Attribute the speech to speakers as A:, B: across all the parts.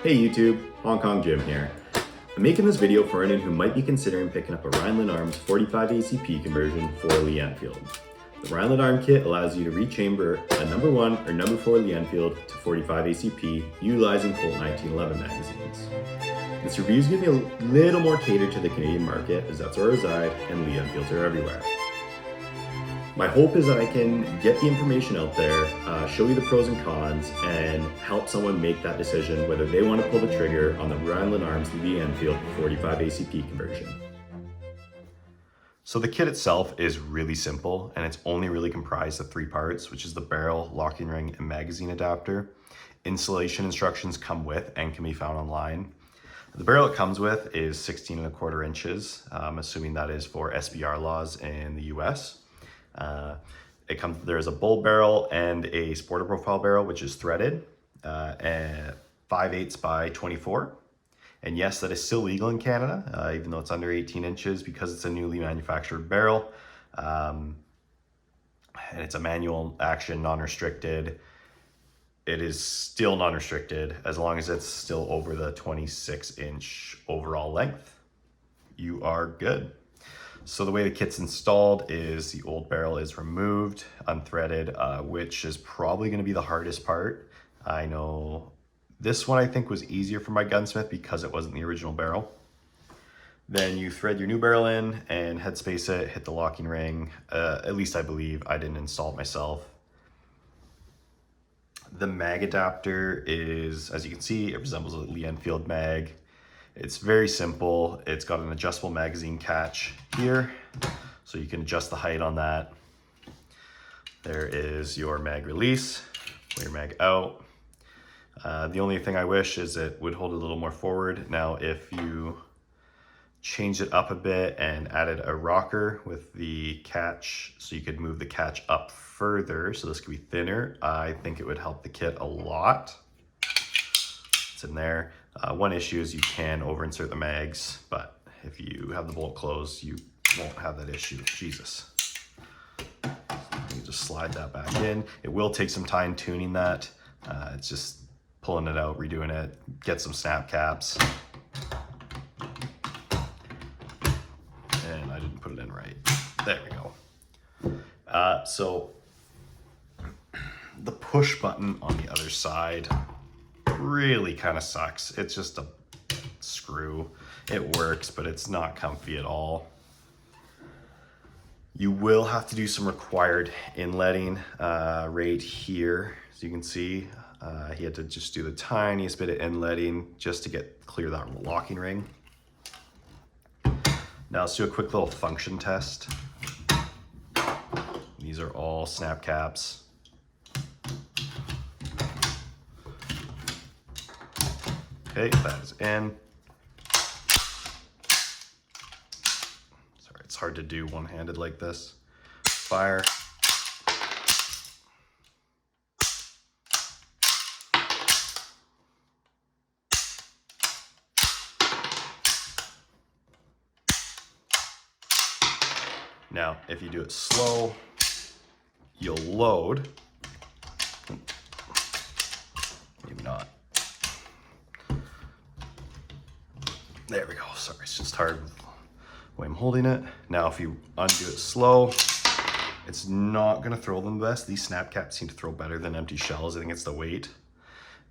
A: Hey YouTube, Hong Kong Jim here. I'm making this video for anyone who might be considering picking up a Rhineland Arms 45 ACP conversion for Lee Enfield. The Rhineland Arm kit allows you to rechamber a number 1 or number 4 Lee Enfield to 45 ACP utilizing Colt 1911 magazines. This review is going to be a little more catered to the Canadian market as that's where I reside and Lee Enfields are everywhere. My hope is that I can get the information out there, show you the pros and cons, and help someone make that decision whether they want to pull the trigger on the Rhineland Arms Lee Enfield 45 ACP conversion. So the kit itself is really simple, and it's only really comprised of 3 parts, which is the barrel, locking ring, and magazine adapter. Installation instructions come with and can be found online. The barrel it comes with is 16¼ inches, assuming that is for SBR laws in the US. There's a bull barrel and a sporter profile barrel, which is threaded at 5/8 by 24. And yes, that is still legal in Canada, even though it's under 18 inches because it's a newly manufactured barrel. And it's a manual action, non-restricted. It is still non-restricted as long as it's still over the 26-inch overall length. You are good. So the way the kit's installed is the old barrel is removed, unthreaded, which is probably going to be the hardest part. I know this one I think was easier for my gunsmith because it wasn't the original barrel. Then you thread your new barrel in and headspace it, hit the locking ring. At least I believe. I didn't install it myself. The mag adapter is, as you can see, it resembles a Lee Enfield mag. It's very simple. It's got an adjustable magazine catch here, so you can adjust the height on that. There is your mag release, pull your mag out. The only thing I wish is it would hold a little more forward. Now, if you change it up a bit and added a rocker with the catch, so you could move the catch up further, so this could be thinner, I think it would help the kit a lot. It's in there. One issue is you can over-insert the mags, but if you have the bolt closed, you won't have that issue. Jesus. You just slide that back in. It will take some time tuning that. It's just pulling it out, redoing it, get some snap caps. And I didn't put it in right. There we go. So the push button on the other side really kind of sucks. It's just a screw. It works, but it's not comfy at all. You will have to do some required inletting right here. As you can see, he had to just do the tiniest bit of inletting just to clear that locking ring. Now let's do a quick little function test. These are all snap caps. Okay, that is in. Sorry, it's hard to do one-handed like this. Fire. Now, if you do it slow, you'll load. Maybe not. There we go. Sorry, it's just hard the way I'm holding it. Now, if you undo it slow, it's not going to throw them the best. These snap caps seem to throw better than empty shells. I think it's the weight.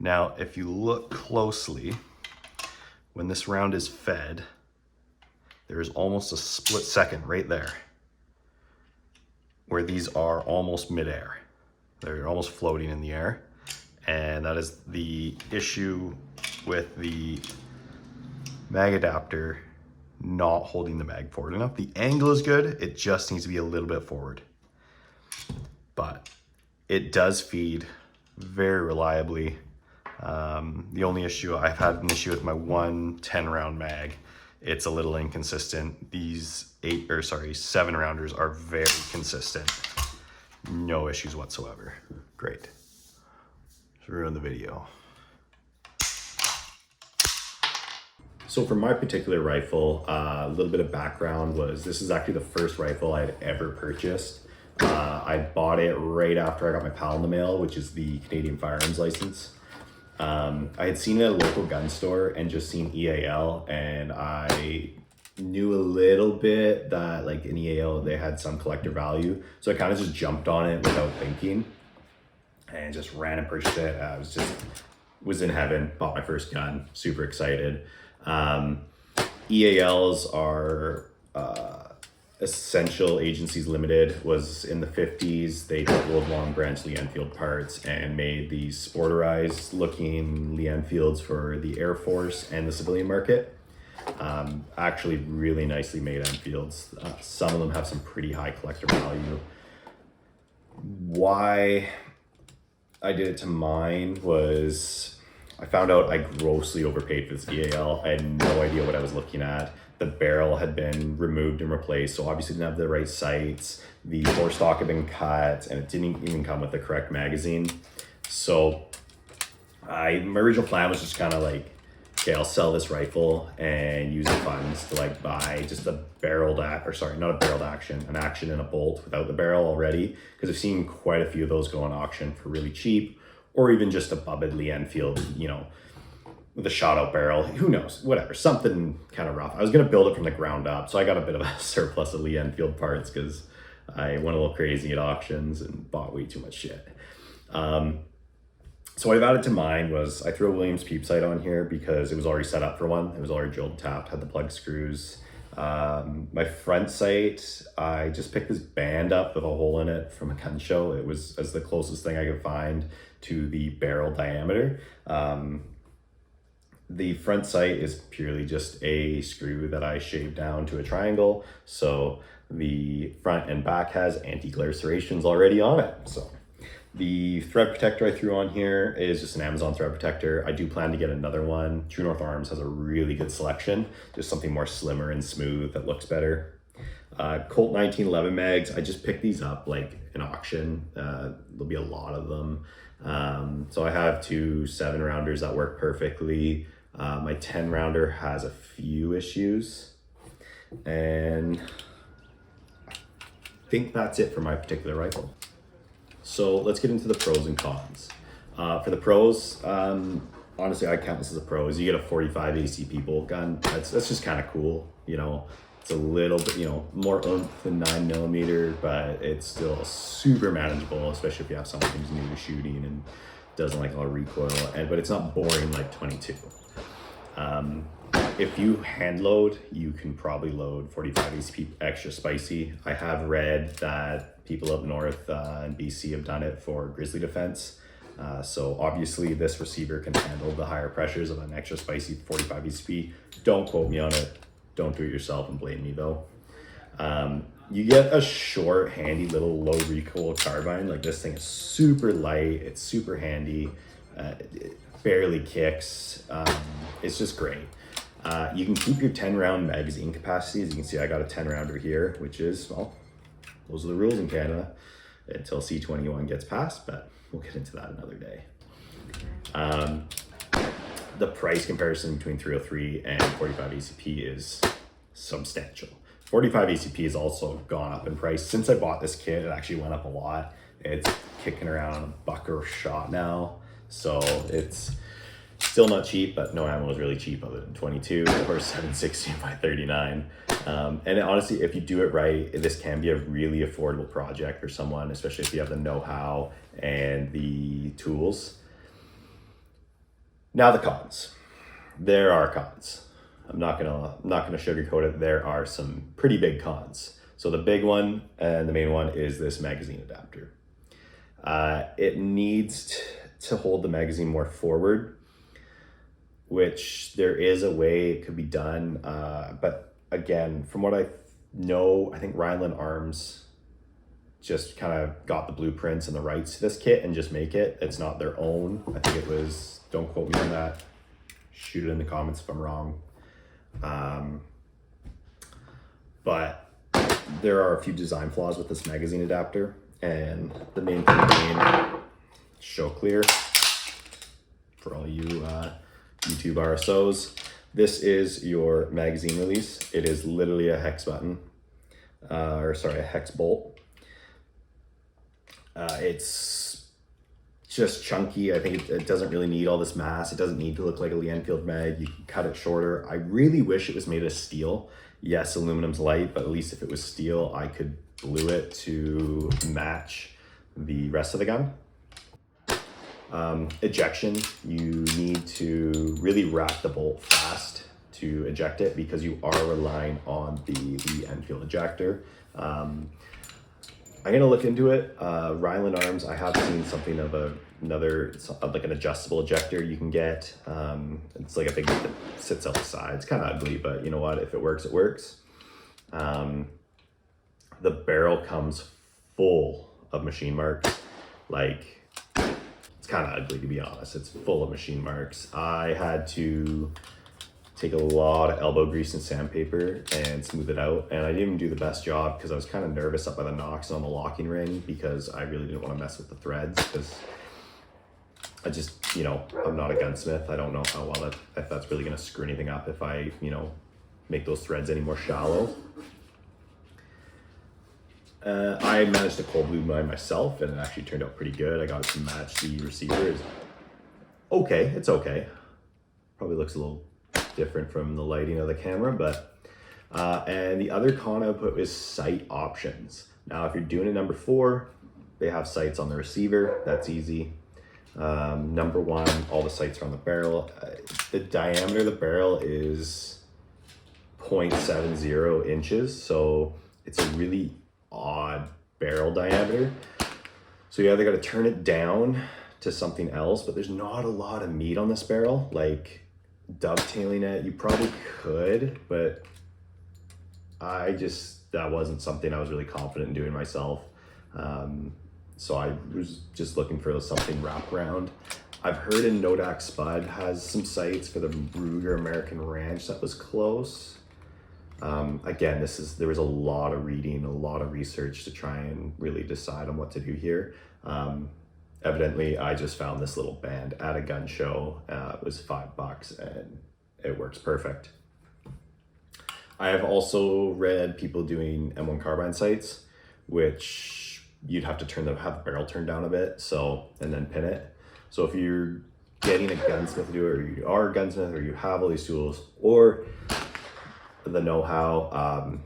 A: Now, if you look closely, when this round is fed, there is almost a split second right there where these are almost midair. They're almost floating in the air. And that is the issue with the mag adapter not holding the mag forward enough. The angle is good, it just needs to be a little bit forward. But it does feed very reliably. The only issue, I've had an issue with my 110 round mag. It's a little inconsistent. These 7 rounders are very consistent. No issues whatsoever. Great. Just ruined the video. So for my particular rifle, a little bit of background was this is actually the first rifle I had ever purchased. I bought it right after I got my PAL in the mail, which is the Canadian firearms license. I had seen it at a local gun store and just seen EAL, and I knew a little bit that like in EAL they had some collector value, so I kind of just jumped on it without thinking and just ran and purchased it. I was in heaven, bought my first gun, super excited. EALs are Essential Agencies Limited, was in the 50s. They took old long branch Lee Enfield parts and made these sporterized looking Lee Enfields for the Air Force and the civilian market. Actually really nicely made Enfields. Some of them have some pretty high collector value. Why I did it to mine was I found out I grossly overpaid for this EAL. I had no idea what I was looking at. The barrel had been removed and replaced, so obviously didn't have the right sights. The bore stock had been cut, and it didn't even come with the correct magazine. So my original plan was just kind of like, okay, I'll sell this rifle and use the funds to like buy just a barreled an action and a bolt without the barrel already, because I've seen quite a few of those go on auction for really cheap, or even just a bubbed Lee Enfield, with a shot out barrel, who knows, whatever, something kind of rough. I was going to build it from the ground up, so I got a bit of a surplus of Lee Enfield parts because I went a little crazy at auctions and bought way too much shit. So what I've added to mine was I threw a Williams peep sight on here because it was already set up for one. It was already drilled, tapped, had the plug screws. My front sight, I just picked this band up with a hole in it from a gun show. It was as the closest thing I could find to the barrel diameter. The front sight is purely just a screw that I shaved down to a triangle. So the front and back has anti-glare serrations already on it. So the thread protector I threw on here is just an Amazon thread protector. I do plan to get another one. True North Arms has a really good selection, just something more slimmer and smooth that looks better. Colt 1911 mags, I just picked these up like an auction. There'll be a lot of them. So I have two 7-rounders that work perfectly. My 10-rounder has a few issues, and I think that's it for my particular rifle. So let's get into the pros and cons. For the pros, honestly, I count this as a pro. You get a 45 ACP bolt gun. That's just kind of cool. It's a little bit, more oomph than 9mm, but it's still super manageable, especially if you have someone who's new to shooting and doesn't like a lot of recoil. But it's not boring like 22. If you hand load, you can probably load 45 ACP extra spicy. I have read that people up north in BC have done it for grizzly defense. So obviously this receiver can handle the higher pressures of an extra spicy 45 ACP. Don't quote me on it. Don't do it yourself and blame me though. You get a short, handy little low recoil carbine. Like this thing is super light. It's super handy. It barely kicks. It's just great. You can keep your 10-round magazine capacity. As you can see, I got a 10-rounder here, which is, well, those are the rules in Canada until C21 gets passed, but we'll get into that another day. The price comparison between 303 and 45 ACP is substantial. 45 ACP has also gone up in price. Since I bought this kit, it actually went up a lot. It's kicking around $1 a shot now. So it's still not cheap, but no ammo is really cheap other than 22 or 760 by 39. And honestly, if you do it right, this can be a really affordable project for someone, especially if you have the know-how and the tools. Now the cons. There are cons. I'm not gonna sugarcoat it. There are some pretty big cons. So the big one and the main one is this magazine adapter. It needs to hold the magazine more forward, which there is a way it could be done. But again, from what I know, I think Rhineland Arms just kind of got the blueprints and the rights to this kit and just make it. It's not their own. I think it was, don't quote me on that. Shoot it in the comments if I'm wrong. But there are a few design flaws with this magazine adapter, and the main thing being show clear for all you YouTube RSOs. This is your magazine release. It is literally a hex button, a hex bolt. It's just chunky. I think it doesn't really need all this mass. It doesn't need to look like a Lee Enfield mag. You can cut it shorter. I really wish it was made of steel. Yes, aluminum's light, but at least if it was steel, I could glue it to match the rest of the gun. Ejection, you need to really wrap the bolt fast to eject it because you are relying on the Enfield ejector. I'm gonna look into it. Rhineland Arms, I have seen something of like an adjustable ejector you can get. It's like a big that sits out the side. It's kind of ugly, but you know what? If it works, it works. The barrel comes full of machine marks. Like, it's kind of ugly, to be honest. It's full of machine marks. I had to take a lot of elbow grease and sandpaper and smooth it out. And I didn't even do the best job because I was kind of nervous up by the nocks on the locking ring because I really didn't want to mess with the threads because I just, you know, I'm not a gunsmith. I don't know how well if that's really going to screw anything up if I, you know, make those threads any more shallow. I managed to cold glue mine myself and it actually turned out pretty good. I got it to match the receiver. Okay, it's okay. Probably looks a little different from the lighting of the camera, but and the other con output is sight options. Now, if you're doing a number 4, they have sights on the receiver. That's easy. Number 1, all the sights are on the barrel. The diameter of the barrel is 0.70 inches, so it's a really odd barrel diameter. So you either got to turn it down to something else, but there's not a lot of meat on this barrel. Like, dovetailing it, you probably could, but that wasn't something I was really confident in doing myself. So I was just looking for something wraparound. I've heard in Nodak Spud has some sights for the Ruger American Ranch that was close. Again, there was a lot of reading, a lot of research to try and really decide on what to do here. Evidently, I just found this little band at a gun show. It was $5 and it works perfect. I have also read people doing M1 carbine sights, which you'd have to have the barrel turned down a bit, and then pin it. So if you're getting a gunsmith to do it, or you are a gunsmith, or you have all these tools, or the know-how,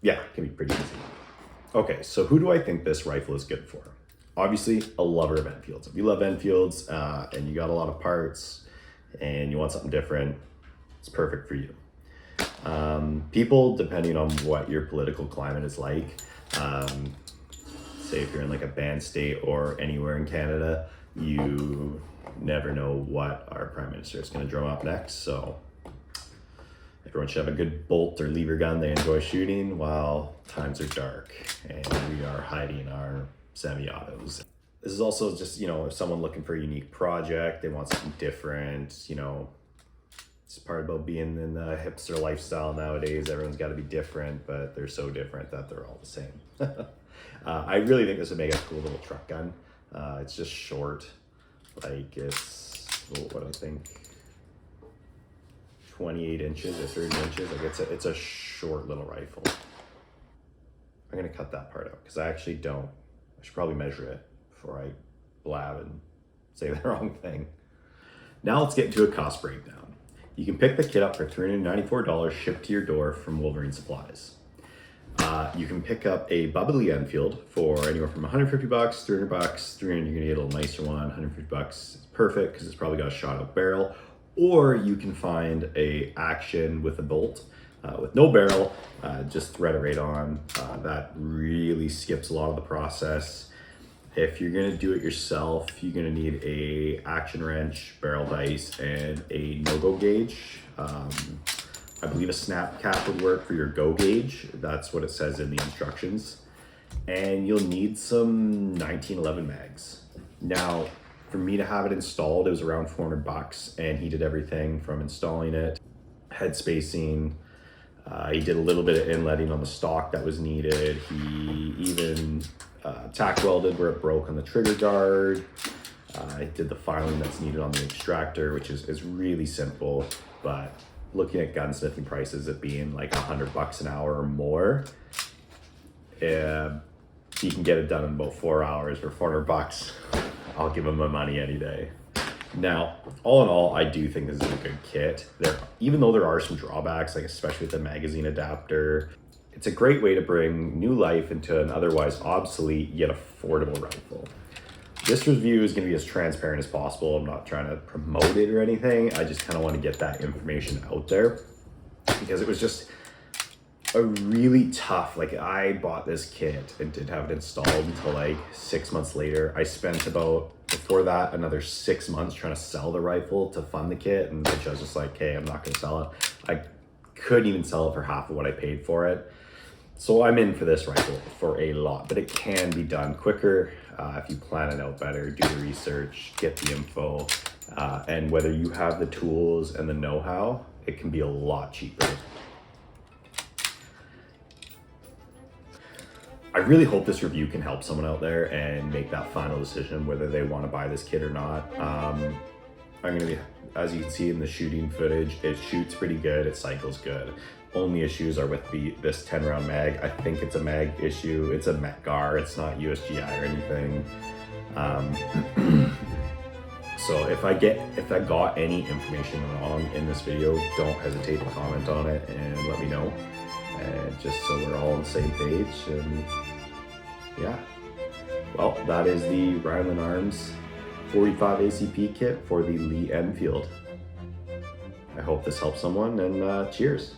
A: yeah, it can be pretty easy. Okay, so who do I think this rifle is good for? Obviously, a lover of Enfields. If you love Enfields and you got a lot of parts and you want something different, it's perfect for you. People, depending on what your political climate is like, say if you're in like a banned state or anywhere in Canada, you never know what our Prime Minister is going to drum up next. So everyone should have a good bolt or lever gun they enjoy shooting while times are dark and we are hiding our semi-autos. This is also just, if someone looking for a unique project, they want something different, it's part about being in the hipster lifestyle nowadays. Everyone's got to be different, but they're so different that they're all the same. I really think this would make a cool little truck gun. It's just short, like it's, what do I think? 28 inches or 30 inches. Like it's a short little rifle. I'm gonna cut that part out because I actually don't. I should probably measure it before I blab and say the wrong thing. Now let's get into a cost breakdown. You can pick the kit up for $394 shipped to your door from Wolverine Supplies. You can pick up a Bubba Lee Enfield for anywhere from $150, $300, $300, you're gonna get a little nicer one, $150 is perfect because it's probably got a shot out barrel. Or you can find a action with a bolt with no barrel, just thread it right on. That really skips a lot of the process. If you're gonna do it yourself, you're gonna need a action wrench, barrel vise, and a no-go gauge. I believe a snap cap would work for your go gauge. That's what it says in the instructions. And you'll need some 1911 mags. Now, for me to have it installed, it was around $400, and he did everything from installing it, head spacing. He did a little bit of inletting on the stock that was needed. He even tack welded where it broke on the trigger guard. He did the filing that's needed on the extractor, which is really simple, but looking at gunsmithing prices at being like $100 an hour or more, he can get it done in about 4 hours for $400. I'll give them my money any day. Now, all in all, I do think this is a good kit. Even though there are some drawbacks, like especially with the magazine adapter, it's a great way to bring new life into an otherwise obsolete yet affordable rifle. This review is going to be as transparent as possible. I'm not trying to promote it or anything. I just kind of want to get that information out there because it was just a really tough, like I bought this kit and didn't have it installed until like 6 months later. I spent about, before that, another 6 months trying to sell the rifle to fund the kit, and I was just like, hey, I'm not gonna sell it. I couldn't even sell it for half of what I paid for it. So I'm in for this rifle for a lot, but it can be done quicker if you plan it out better, do the research, get the info, and whether you have the tools and the know-how, it can be a lot cheaper. I really hope this review can help someone out there and make that final decision whether they want to buy this kit or not. I'm going to be, as you can see in the shooting footage, it shoots pretty good, it cycles good. Only issues are with this 10 round mag. I think it's a mag issue. It's a METGAR, it's not USGI or anything. So if I got any information wrong in this video, don't hesitate to comment on it and let me know. Just so we're all on the same page. And yeah, well, that is the Rhineland Arms 45 ACP kit for the Lee Enfield. I hope this helps someone, and cheers.